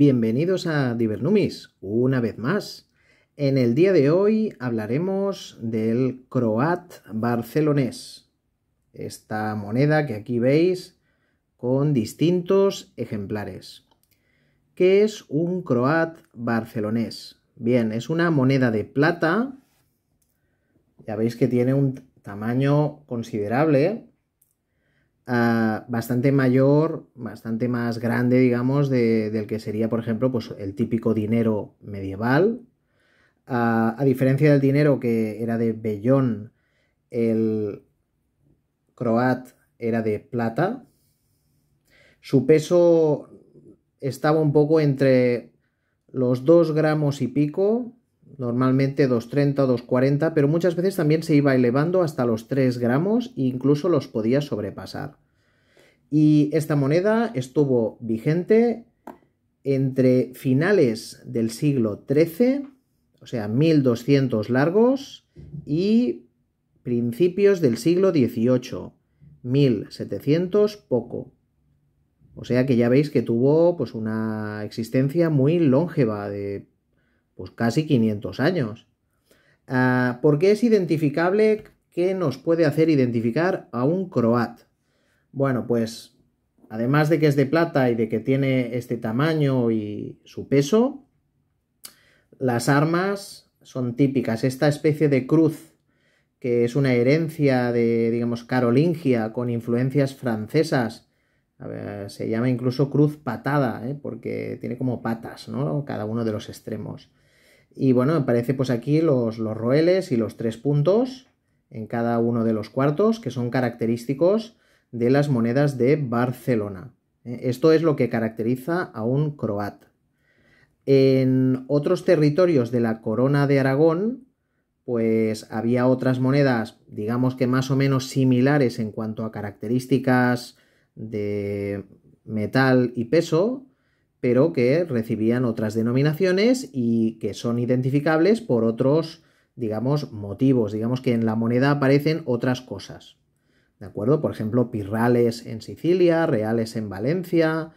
Bienvenidos a Divernumis, una vez más. En el día de hoy hablaremos del croat barcelonés, esta moneda que aquí veis con distintos ejemplares. ¿Qué es un croat barcelonés? Bien, es una moneda de plata, ya veis que tiene un tamaño considerable, bastante mayor, bastante más grande, digamos, del que sería, por ejemplo, pues el típico dinero medieval. A diferencia del dinero que era de vellón, el croat era de plata. Su peso estaba un poco entre los 2 gramos y pico, normalmente 2,30 o 2,40, pero muchas veces también se iba elevando hasta los 3 gramos e incluso los podía sobrepasar. Y esta moneda estuvo vigente entre finales del siglo XIII, o sea, 1200 largos, y principios del siglo XVIII, 1700 poco. O sea que ya veis que tuvo pues una existencia muy longeva de pues casi 500 años. ¿Por qué es identificable? ¿Qué nos puede hacer identificar a un croat? Bueno, pues además de que es de plata y de que tiene este tamaño y su peso, las armas son típicas. Esta especie de cruz, que es una herencia de, digamos, carolingia con influencias francesas, se llama incluso cruz patada, porque tiene como patas, ¿no? Cada uno de los extremos. Y bueno, aparece pues aquí los roeles y los 3 puntos en cada uno de los cuartos, que son característicos de las monedas de Barcelona. Esto es lo que caracteriza a un croat. En otros territorios de la Corona de Aragón, pues había otras monedas, digamos que más o menos similares en cuanto a características de metal y peso, pero que recibían otras denominaciones y que son identificables por otros, digamos, motivos. Digamos que en la moneda aparecen otras cosas, ¿de acuerdo? Por ejemplo, pirrales en Sicilia, reales en Valencia.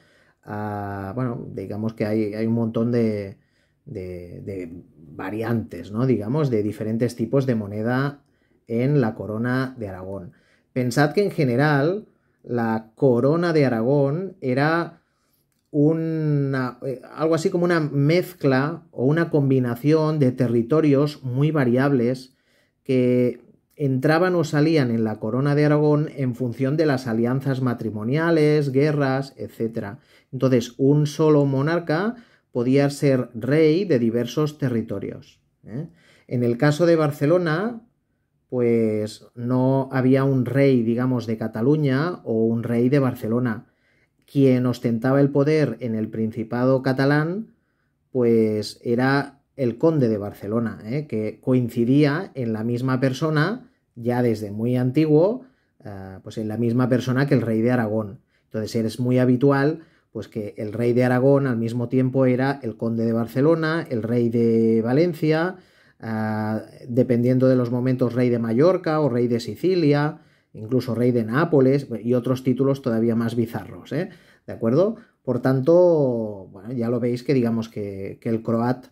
Bueno, digamos que hay un montón de variantes, ¿no? Digamos, de diferentes tipos de moneda en la Corona de Aragón. Pensad que en general la Corona de Aragón era algo así como una mezcla o una combinación de territorios muy variables que entraban o salían en la Corona de Aragón en función de las alianzas matrimoniales, guerras, etc. Entonces, un solo monarca podía ser rey de diversos territorios. En el caso de Barcelona, pues no había un rey, digamos, de Cataluña o un rey de Barcelona. Quien ostentaba el poder en el Principado catalán, pues era el conde de Barcelona, que coincidía en la misma persona, ya desde muy antiguo, pues en la misma persona que el rey de Aragón. Entonces es muy habitual pues que el rey de Aragón al mismo tiempo era el conde de Barcelona, el rey de Valencia, dependiendo de los momentos rey de Mallorca o rey de Sicilia, incluso rey de Nápoles y otros títulos todavía más bizarros, ¿de acuerdo? Por tanto, bueno, ya lo veis que digamos que el croat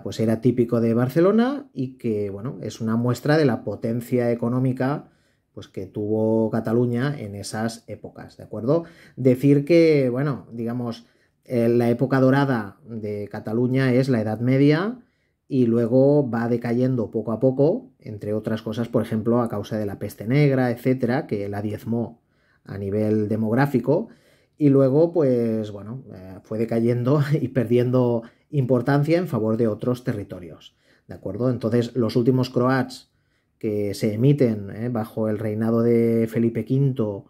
pues era típico de Barcelona y que, bueno, es una muestra de la potencia económica pues que tuvo Cataluña en esas épocas, ¿de acuerdo? Decir que, bueno, digamos, la época dorada de Cataluña es la Edad Media y luego va decayendo poco a poco, entre otras cosas, por ejemplo, a causa de la peste negra, etcétera, que la diezmó a nivel demográfico, y luego, pues, bueno, fue decayendo y perdiendo importancia en favor de otros territorios, ¿de acuerdo? Entonces, los últimos croats que se emiten bajo el reinado de Felipe V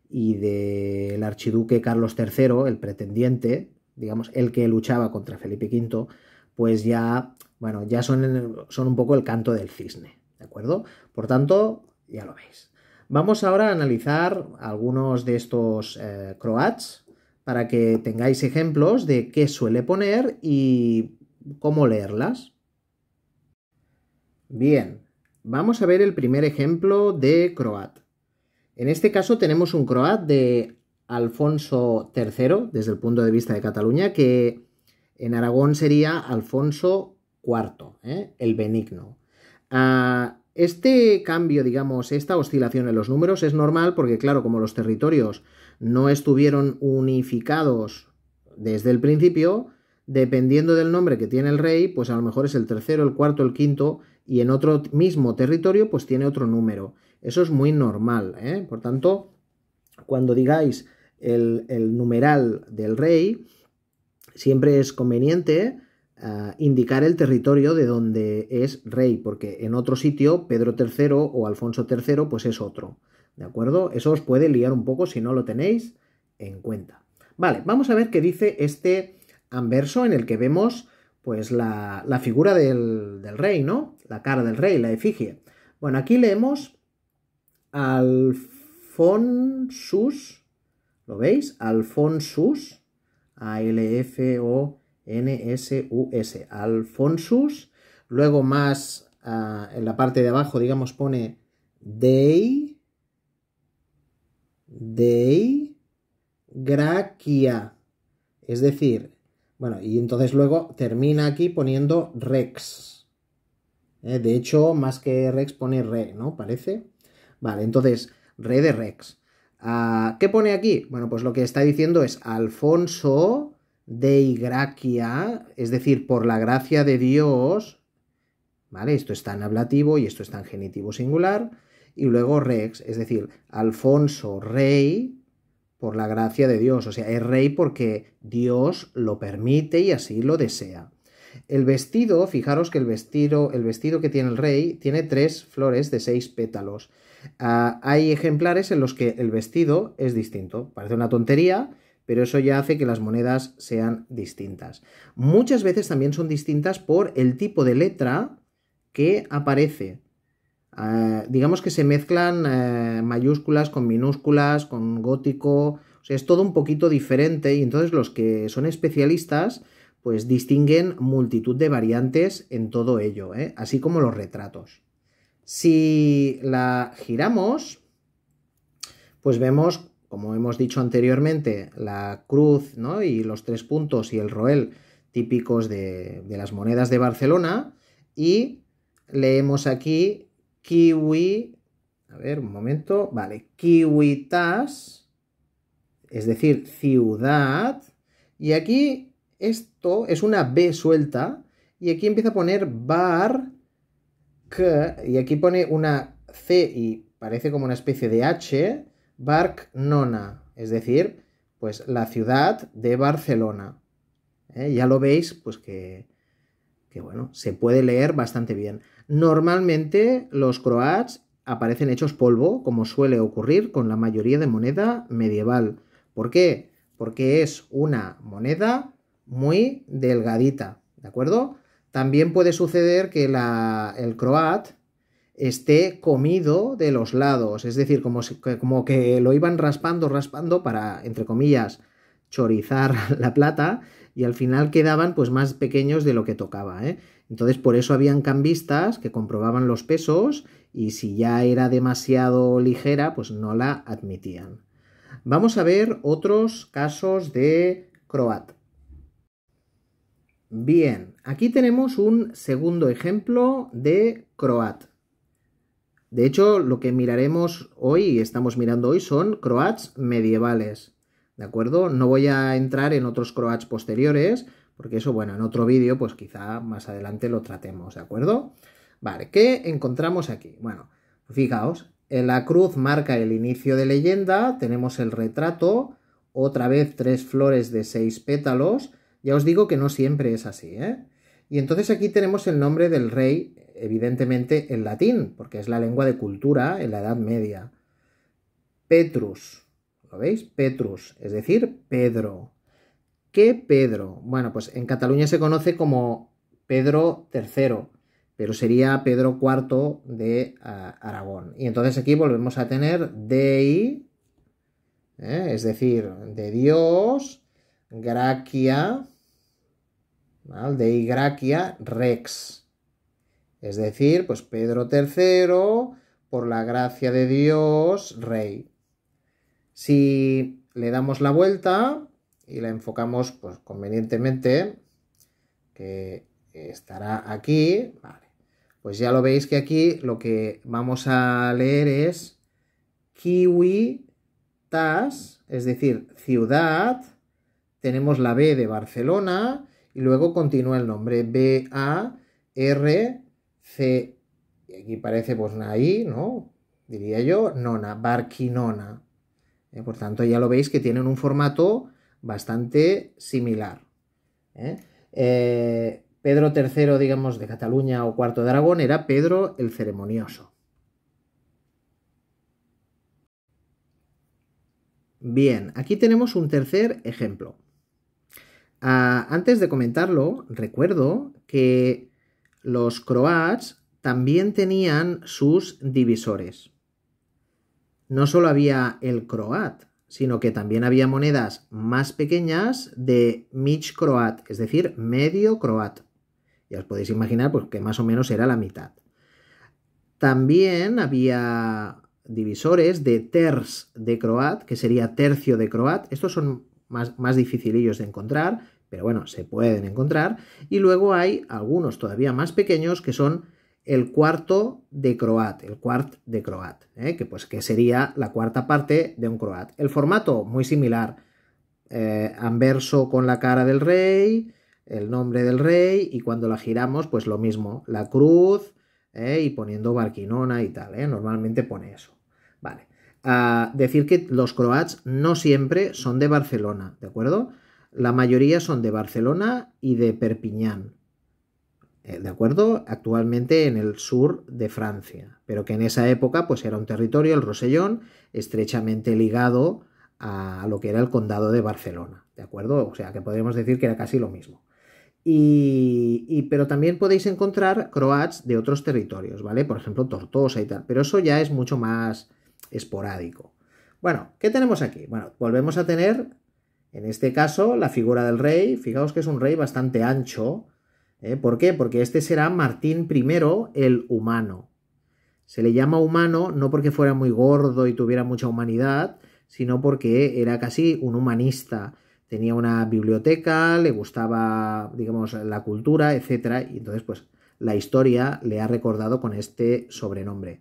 y del archiduque Carlos III, el pretendiente, digamos, el que luchaba contra Felipe V, pues ya, bueno, ya son un poco el canto del cisne, ¿de acuerdo? Por tanto, ya lo veis. Vamos ahora a analizar algunos de estos croats para que tengáis ejemplos de qué suele poner y cómo leerlas. Bien, vamos a ver el primer ejemplo de croat. En este caso tenemos un croat de Alfonso III, desde el punto de vista de Cataluña, que en Aragón sería Alfonso IV, el Benigno. Este cambio, digamos, esta oscilación en los números es normal porque, claro, como los territorios no estuvieron unificados desde el principio, dependiendo del nombre que tiene el rey, pues a lo mejor es el tercero, el cuarto, el quinto, y en otro mismo territorio, pues tiene otro número. Eso es muy normal, ¿eh? Por tanto, cuando digáis el numeral del rey, siempre es conveniente indicar el territorio de donde es rey, porque en otro sitio, Pedro III o Alfonso III, pues es otro, ¿de acuerdo? Eso os puede liar un poco si no lo tenéis en cuenta. Vale, vamos a ver qué dice este anverso en el que vemos pues la figura del rey, ¿no? La cara del rey, la efigie. Bueno, aquí leemos Alfonsus, ¿lo veis? Alfonsus, A-L-F-O-N-S-U-S, Alfonsus. Luego más en la parte de abajo, digamos, pone Dei Gracia. Es decir, bueno, y entonces luego termina aquí poniendo Rex. De hecho, más que Rex pone Re, ¿no? Parece. Vale, entonces, Re de Rex. ¿Qué pone aquí? Bueno, pues lo que está diciendo es Alfonso Dei Gracia, es decir, por la gracia de Dios, ¿vale? Esto está en ablativo y esto está en genitivo singular, y luego Rex, es decir, Alfonso Rey, por la gracia de Dios, o sea, es rey porque Dios lo permite y así lo desea. El vestido, fijaros que el vestido que tiene el rey tiene 3 flores de 6 pétalos. Hay ejemplares en los que el vestido es distinto. Parece una tontería, pero eso ya hace que las monedas sean distintas. Muchas veces también son distintas por el tipo de letra que aparece. Digamos que se mezclan mayúsculas con minúsculas, con gótico, o sea, es todo un poquito diferente y entonces los que son especialistas pues distinguen multitud de variantes en todo ello, así como los retratos. Si la giramos, pues vemos, como hemos dicho anteriormente, la cruz, ¿no? Y los 3 puntos y el roel típicos de las monedas de Barcelona y leemos aquí kiwi, a ver, un momento, vale, kiwitas, es decir, ciudad, y aquí esto es una B suelta, y aquí empieza a poner bar, k, y aquí pone una C y parece como una especie de H, Barcelona, es decir, pues la ciudad de Barcelona. Ya lo veis, pues que bueno, se puede leer bastante bien. Normalmente los croats aparecen hechos polvo, como suele ocurrir con la mayoría de moneda medieval. ¿Por qué? Porque es una moneda muy delgadita, ¿de acuerdo? También puede suceder que el croat esté comido de los lados, es decir, como que lo iban raspando para, entre comillas, chorizar la plata y al final quedaban pues más pequeños de lo que tocaba, Entonces por eso habían cambistas que comprobaban los pesos y si ya era demasiado ligera pues no la admitían. Vamos a ver otros casos de croat. Bien, aquí tenemos un segundo ejemplo de croat. De hecho, lo que miraremos hoy y estamos mirando hoy son croats medievales, ¿de acuerdo? No voy a entrar en otros croats posteriores, porque eso, bueno, en otro vídeo, pues quizá más adelante lo tratemos, ¿de acuerdo? Vale, ¿qué encontramos aquí? Bueno, fijaos, en la cruz marca el inicio de leyenda, tenemos el retrato, otra vez 3 flores de 6 pétalos, ya os digo que no siempre es así, Y entonces aquí tenemos el nombre del rey, evidentemente en latín, porque es la lengua de cultura en la Edad Media. Petrus, ¿lo veis? Petrus, es decir, Pedro. ¿Qué Pedro? Bueno, pues en Cataluña se conoce como Pedro III, pero sería Pedro IV de Aragón. Y entonces aquí volvemos a tener Dei, es decir, de Dios, Gracia, ¿vale? Dei Gracia Rex. Es decir, pues Pedro III, por la gracia de Dios, rey. Si le damos la vuelta y la enfocamos pues convenientemente, que estará aquí, vale. Pues ya lo veis que aquí lo que vamos a leer es Ciutat, es decir, ciudad, tenemos la B de Barcelona y luego continúa el nombre B-A-R-C, y aquí parece pues una I, ¿no? Diría yo, nona, Barquinona. Por tanto, ya lo veis que tienen un formato bastante similar. Pedro III, digamos, de Cataluña o IV de Aragón era Pedro el Ceremonioso. Bien, aquí tenemos un tercer ejemplo. Antes de comentarlo, recuerdo que los croats también tenían sus divisores. No solo había el croat, sino que también había monedas más pequeñas de mig croat, es decir, medio croat. Ya os podéis imaginar pues, que más o menos era la mitad. También había divisores de terç de croat, que sería tercio de croat. Estos son más dificilillos de encontrar, pero bueno, se pueden encontrar. Y luego hay algunos todavía más pequeños que son el cuarto de croat, que sería la cuarta parte de un croat. El formato muy similar, anverso con la cara del rey, el nombre del rey, y cuando la giramos, pues lo mismo, la cruz, y poniendo Barquinona y tal, normalmente pone eso. Vale. Decir que los croats no siempre son de Barcelona, ¿de acuerdo? La mayoría son de Barcelona y de Perpiñán, ¿de acuerdo? Actualmente en el sur de Francia, pero que en esa época pues era un territorio, el Rosellón, estrechamente ligado a lo que era el condado de Barcelona, ¿de acuerdo? O sea, que podríamos decir que era casi lo mismo. Pero también podéis encontrar croats de otros territorios, ¿vale? Por ejemplo, Tortosa y tal, pero eso ya es mucho más esporádico. Bueno, ¿qué tenemos aquí? Bueno, volvemos a tener, en este caso, la figura del rey. Fijaos que es un rey bastante ancho. ¿Por qué? Porque este será Martín I el humano. Se le llama humano no porque fuera muy gordo y tuviera mucha humanidad, sino porque era casi un humanista. Tenía una biblioteca, le gustaba, digamos, la cultura, etc. Y entonces, pues, la historia le ha recordado con este sobrenombre.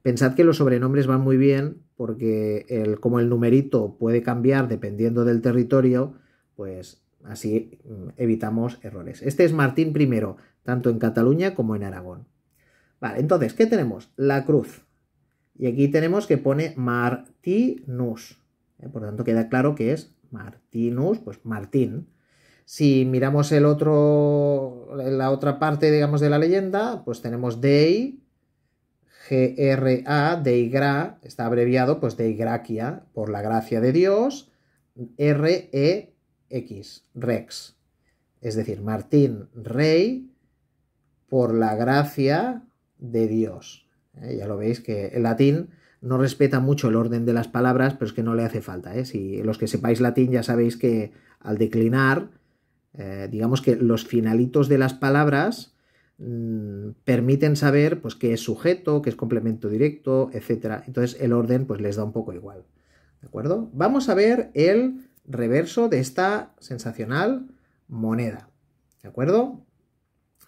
Pensad que los sobrenombres van muy bien porque como el numerito puede cambiar dependiendo del territorio, pues así evitamos errores. Este es Martín I, tanto en Cataluña como en Aragón. Vale, entonces, ¿qué tenemos? La cruz. Y aquí tenemos que pone Martinus. Por tanto, queda claro que es Martinus, pues Martín. Si miramos la otra parte, digamos, de la leyenda, pues tenemos Dei, G-R-A, Dei Gra, está abreviado, pues Dei Gracia, por la gracia de Dios, R-E-X, Rex. Es decir, Martín, rey, por la gracia de Dios. Ya lo veis que el latín no respeta mucho el orden de las palabras, pero es que no le hace falta. Si los que sepáis latín ya sabéis que al declinar, digamos que los finalitos de las palabras permiten saber pues qué es sujeto, qué es complemento directo, etc. Entonces el orden pues les da un poco igual. ¿De acuerdo? Vamos a ver el reverso de esta sensacional moneda. ¿De acuerdo?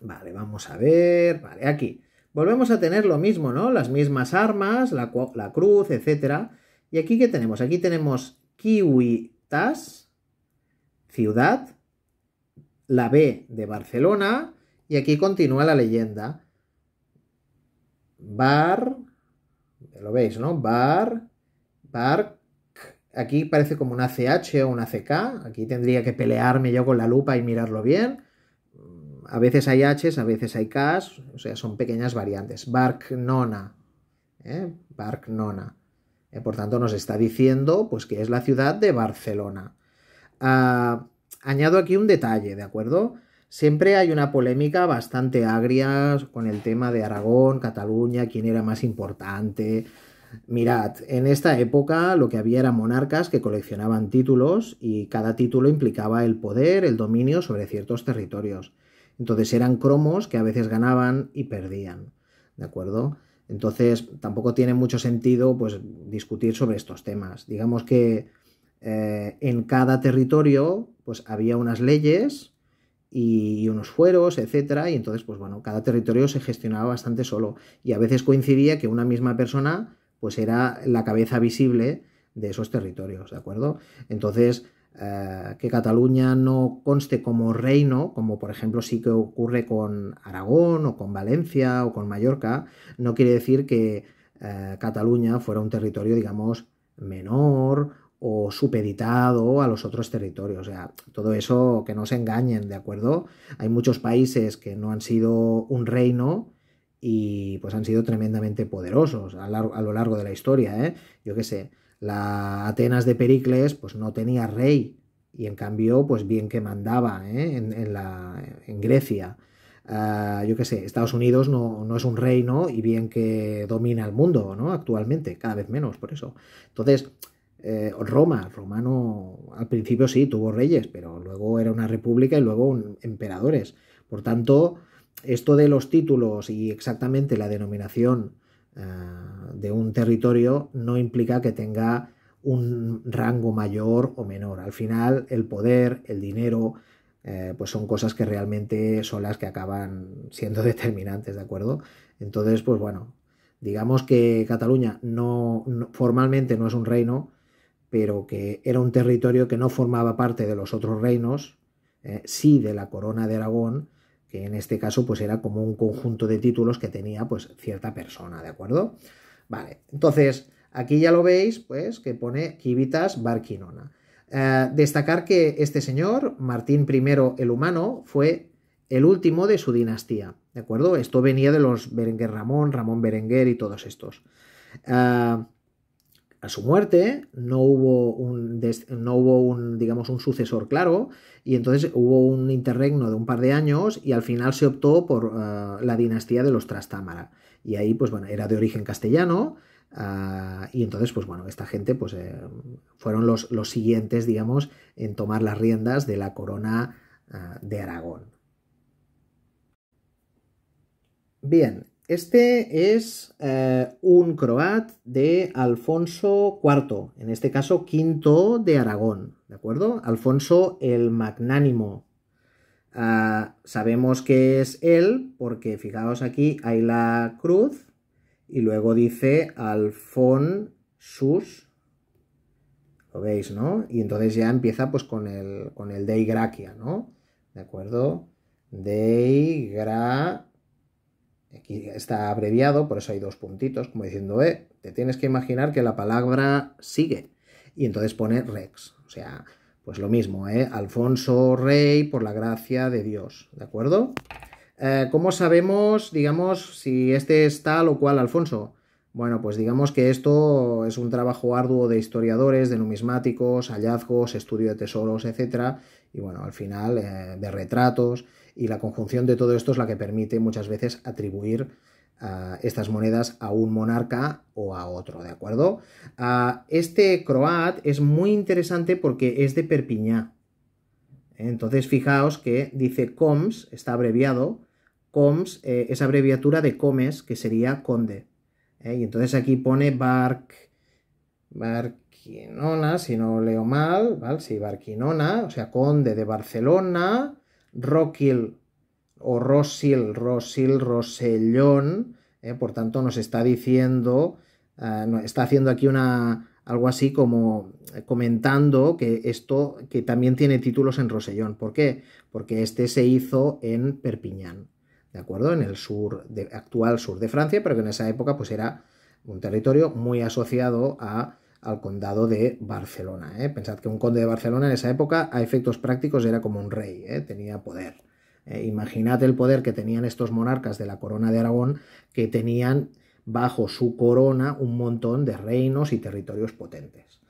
Vale, vamos a ver. Vale, aquí. Volvemos a tener lo mismo, ¿no? Las mismas armas, la cruz, etc. ¿Y aquí qué tenemos? Aquí tenemos Ciutat, ciudad, la B de Barcelona, y aquí continúa la leyenda. Lo veis, ¿no? Bar, aquí parece como una CH o una CK, aquí tendría que pelearme yo con la lupa y mirarlo bien. A veces hay H's, a veces hay K's, o sea, son pequeñas variantes. Barquinona, Barquinona. Por tanto, nos está diciendo pues, que es la ciudad de Barcelona. Añado aquí un detalle, ¿de acuerdo? Siempre hay una polémica bastante agria con el tema de Aragón, Cataluña, quién era más importante. Mirad, en esta época lo que había eran monarcas que coleccionaban títulos y cada título implicaba el poder, el dominio sobre ciertos territorios. Entonces eran cromos que a veces ganaban y perdían, ¿de acuerdo? Entonces tampoco tiene mucho sentido pues, discutir sobre estos temas. Digamos que en cada territorio pues había unas leyes y unos fueros, etcétera, y entonces pues bueno, cada territorio se gestionaba bastante solo y a veces coincidía que una misma persona pues era la cabeza visible de esos territorios, ¿de acuerdo? Entonces, que Cataluña no conste como reino, como por ejemplo sí que ocurre con Aragón o con Valencia o con Mallorca, no quiere decir que Cataluña fuera un territorio, digamos, menor o supeditado a los otros territorios. O sea, todo eso que no se engañen, ¿de acuerdo? Hay muchos países que no han sido un reino y pues han sido tremendamente poderosos a lo largo de la historia, ¿eh? Yo qué sé, la Atenas de Pericles pues no tenía rey y en cambio pues bien que mandaba, ¿eh? en Grecia. Yo qué sé, Estados Unidos no es un reino y bien que domina el mundo, ¿no? Actualmente, cada vez menos, por eso. Entonces, Roma no, al principio sí, tuvo reyes, pero luego era una república y luego emperadores. Por tanto, esto de los títulos y exactamente la denominación de un territorio no implica que tenga un rango mayor o menor. Al final, el poder, el dinero, pues son cosas que realmente son las que acaban siendo determinantes, ¿de acuerdo? Entonces, pues bueno, digamos que Cataluña formalmente no es un reino, pero que era un territorio que no formaba parte de los otros reinos, sí de la corona de Aragón, que en este caso pues era como un conjunto de títulos que tenía pues cierta persona, ¿de acuerdo? Vale, entonces aquí ya lo veis pues que pone Civitas Barquinona. Destacar que este señor, Martín I el Humano, fue el último de su dinastía, ¿de acuerdo? Esto venía de los Berenguer Ramón, Ramón Berenguer y todos estos. A su muerte no hubo digamos, un sucesor claro y entonces hubo un interregno de un par de años y al final se optó por la dinastía de los Trastámara. Y ahí, pues bueno, era de origen castellano y entonces, pues bueno, esta gente pues fueron los siguientes, digamos, en tomar las riendas de la corona de Aragón. Bien, este es un croat de Alfonso IV, en este caso quinto de Aragón, ¿de acuerdo? Alfonso el Magnánimo. Sabemos que es él porque fijaos aquí hay la cruz y luego dice Alfonsus, lo veis, ¿no? Y entonces ya empieza pues con el Dei Gracia, ¿no? ¿De acuerdo? Dei Gracia. Aquí está abreviado, por eso hay dos puntitos, como diciendo, te tienes que imaginar que la palabra sigue. Y entonces pone Rex, o sea, pues lo mismo, Alfonso Rey por la gracia de Dios, ¿de acuerdo? ¿Cómo sabemos, digamos, si este es tal o cual Alfonso? Bueno, pues digamos que esto es un trabajo arduo de historiadores, de numismáticos, hallazgos, estudio de tesoros, etc. Y bueno, al final de retratos, y la conjunción de todo esto es la que permite muchas veces atribuir estas monedas a un monarca o a otro, ¿de acuerdo? Este croat es muy interesante porque es de Perpiñá. Entonces fijaos que dice Coms, está abreviado. Coms es abreviatura de Comes, que sería conde. Y entonces aquí pone Barquinona, si no leo mal, ¿vale? Sí, Barquinona, o sea, conde de Barcelona, Roquil o Rosellón, por tanto nos está diciendo, está haciendo aquí algo así como comentando que esto, que también tiene títulos en Rosellón. ¿Por qué? Porque este se hizo en Perpiñán, ¿de acuerdo? En el actual sur de Francia, pero que en esa época pues era un territorio muy asociado al condado de Barcelona. Pensad que un conde de Barcelona en esa época, a efectos prácticos, era como un rey, tenía poder. Imaginad el poder que tenían estos monarcas de la corona de Aragón, que tenían bajo su corona un montón de reinos y territorios potentes.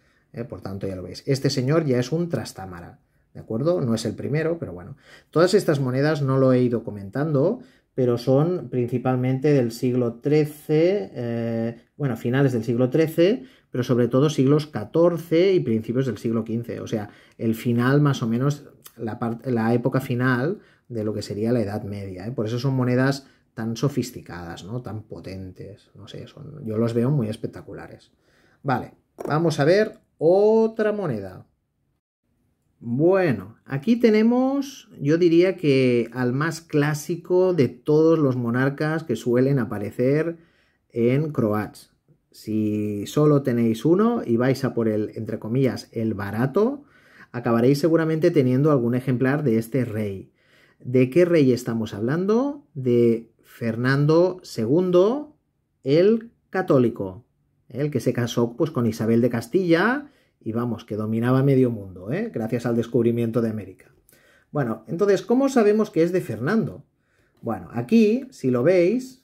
Por tanto, ya lo veis. Este señor ya es un Trastámara, ¿de acuerdo? No es el primero, pero bueno. Todas estas monedas no lo he ido comentando, pero son principalmente del siglo XIII, bueno, finales del siglo XIII, pero sobre todo siglos XIV y principios del siglo XV. O sea, el final más o menos, la época final de lo que sería la Edad Media. Por eso son monedas tan sofisticadas, ¿no? Tan potentes, no sé, yo los veo muy espectaculares. Vale, vamos a ver otra moneda. Bueno, aquí tenemos, yo diría que al más clásico de todos los monarcas que suelen aparecer en Croats. Si solo tenéis uno y vais a por el, entre comillas, el barato, acabaréis seguramente teniendo algún ejemplar de este rey. ¿De qué rey estamos hablando? De Fernando II, el católico, el que se casó pues, con Isabel de Castilla y vamos, que dominaba medio mundo, gracias al descubrimiento de América. Bueno, entonces, ¿cómo sabemos que es de Fernando? Bueno, aquí, si lo veis,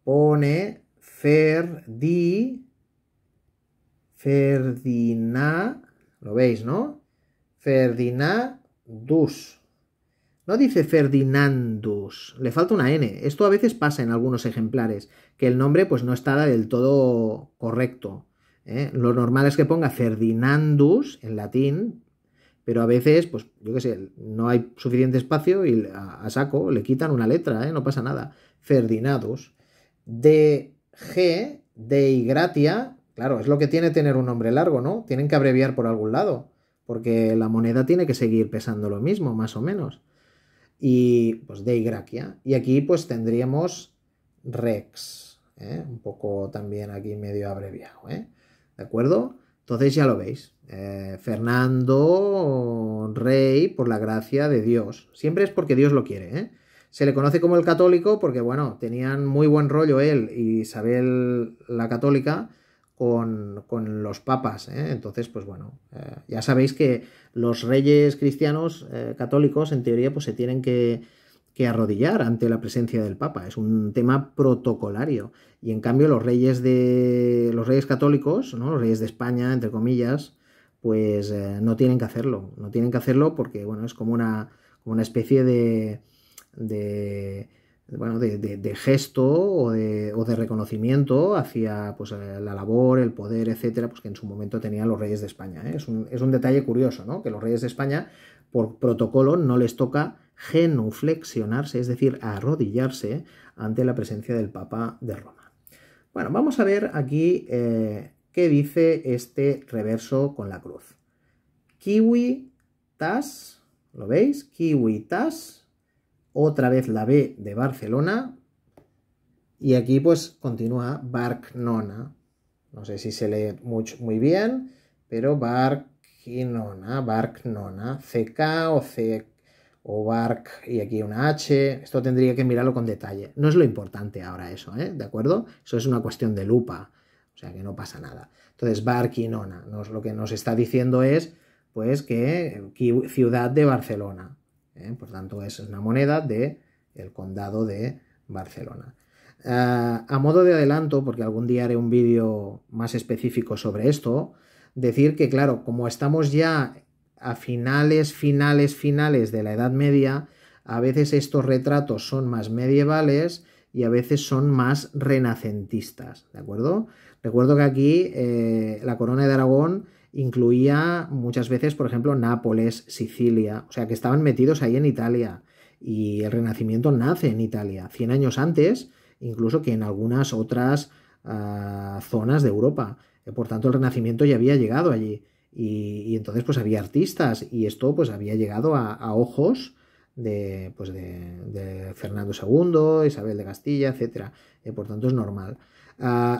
pone Ferdinand, lo veis, ¿no? Ferdinandus. No dice Ferdinandus, le falta una N. Esto a veces pasa en algunos ejemplares, que el nombre pues no está del todo correcto. Lo normal es que ponga Ferdinandus en latín, pero a veces, pues yo qué sé, no hay suficiente espacio y a saco le quitan una letra, no pasa nada. Ferdinandus. De G, Dei Gratia, claro, es lo que tiene tener un nombre largo, ¿no? Tienen que abreviar por algún lado, porque la moneda tiene que seguir pesando lo mismo, más o menos. Y pues Dei Gratia. Y aquí pues tendríamos Rex, un poco también aquí medio abreviado, ¿de acuerdo? Entonces ya lo veis. Fernando, rey por la gracia de Dios. Siempre es porque Dios lo quiere, Se le conoce como el católico porque, bueno, tenían muy buen rollo él y Isabel la católica con los papas, Entonces, pues bueno, ya sabéis que los reyes cristianos católicos, en teoría, pues se tienen que arrodillar ante la presencia del Papa. Es un tema protocolario. Y en cambio los reyes católicos, ¿no? Los reyes de España, entre comillas, pues no tienen que hacerlo. No tienen que hacerlo porque, bueno, es como una especie de gesto o de reconocimiento hacia pues, la labor, el poder, etcétera, pues que en su momento tenían los reyes de España. Es un detalle curioso, ¿no? Que los reyes de España, por protocolo, no les toca genuflexionarse, es decir, arrodillarse ante la presencia del Papa de Roma. Bueno, vamos a ver aquí qué dice este reverso con la cruz. Civitas, ¿lo veis? Civitas, otra vez la B de Barcelona, y aquí pues continúa Barcnona. No sé si se lee muy bien, pero Barcnona, CK o C o Barc, y aquí una H, esto tendría que mirarlo con detalle. No es lo importante ahora eso, ¿de acuerdo? Eso es una cuestión de lupa, o sea que no pasa nada. Entonces, Barquinona, lo que nos está diciendo es, pues, que ciudad de Barcelona, por tanto, es una moneda del condado de Barcelona. A modo de adelanto, porque algún día haré un vídeo más específico sobre esto, decir que, claro, como estamos ya a finales de la Edad Media, a veces estos retratos son más medievales y a veces son más renacentistas, ¿de acuerdo? Recuerdo que aquí la corona de Aragón incluía muchas veces, por ejemplo, Nápoles, Sicilia, o sea que estaban metidos ahí en Italia, y el Renacimiento nace en Italia, 100 años antes, incluso que en algunas otras zonas de Europa. Por tanto, el Renacimiento ya había llegado allí. Y entonces pues había artistas y esto pues había llegado a ojos de Fernando II, Isabel de Castilla, etc. Por tanto es normal.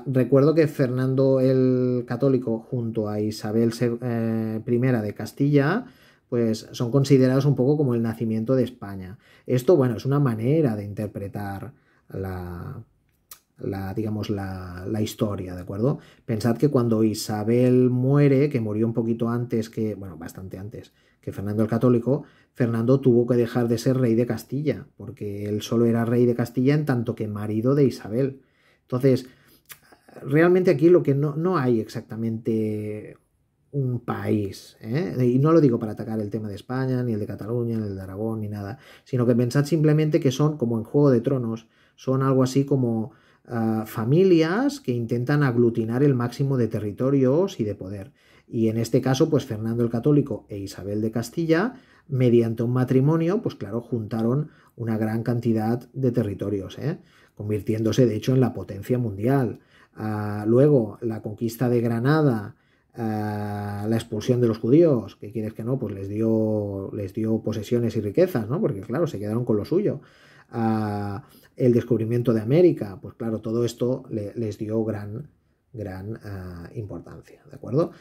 Recuerdo que Fernando el Católico junto a Isabel I de Castilla pues son considerados un poco como el nacimiento de España. Esto, bueno, es una manera de interpretar digamos, la historia, ¿de acuerdo? Pensad que cuando Isabel muere, que murió un poquito antes que, bueno, bastante antes que Fernando el Católico, Fernando tuvo que dejar de ser rey de Castilla, porque él solo era rey de Castilla en tanto que marido de Isabel. Entonces, realmente aquí lo que no hay exactamente un país, y no lo digo para atacar el tema de España, ni el de Cataluña, ni el de Aragón, ni nada, sino que pensad simplemente que son, como en Juego de Tronos, son algo así como familias que intentan aglutinar el máximo de territorios y de poder. Y en este caso, pues Fernando el Católico e Isabel de Castilla, mediante un matrimonio, pues claro, juntaron una gran cantidad de territorios, convirtiéndose de hecho en la potencia mundial. Luego, la conquista de Granada la expulsión de los judíos, que quieres que no, pues les dio posesiones y riquezas, ¿no? Porque claro, se quedaron con lo suyo. El descubrimiento de América, pues claro, todo esto les dio gran importancia, ¿de acuerdo?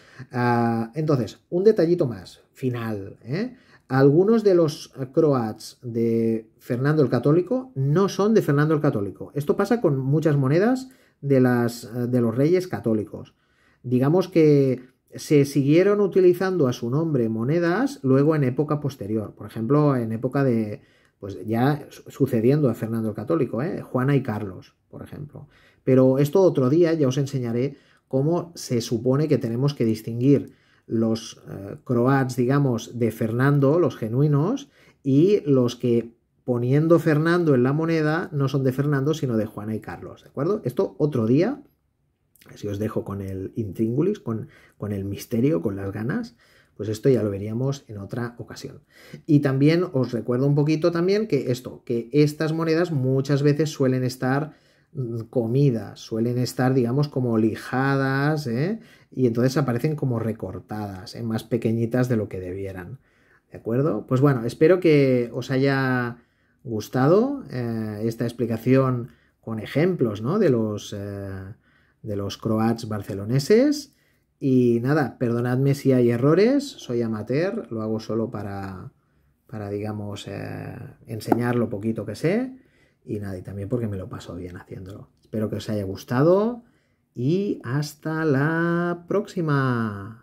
Entonces, un detallito más, final, ¿eh? Algunos de los croats de Fernando el Católico no son de Fernando el Católico. Esto pasa con muchas monedas de los reyes católicos. Digamos que se siguieron utilizando a su nombre monedas luego en época posterior. Por ejemplo, en época de, pues ya sucediendo a Fernando el Católico, Juana y Carlos, por ejemplo. Pero esto otro día ya os enseñaré cómo se supone que tenemos que distinguir los croats, digamos, de Fernando, los genuinos, y los que poniendo Fernando en la moneda no son de Fernando, sino de Juana y Carlos, ¿de acuerdo? Esto otro día, así os dejo con el intríngulis, con el misterio, con las ganas, pues esto ya lo veríamos en otra ocasión. Y también os recuerdo un poquito también que estas monedas muchas veces suelen estar comidas, suelen estar, digamos, como lijadas, y entonces aparecen como recortadas, más pequeñitas de lo que debieran. ¿De acuerdo? Pues bueno, espero que os haya gustado esta explicación con ejemplos, ¿no? de los croats barceloneses. Y nada, perdonadme si hay errores, soy amateur, lo hago solo para digamos, enseñar lo poquito que sé. Y nada, y también porque me lo paso bien haciéndolo. Espero que os haya gustado y hasta la próxima.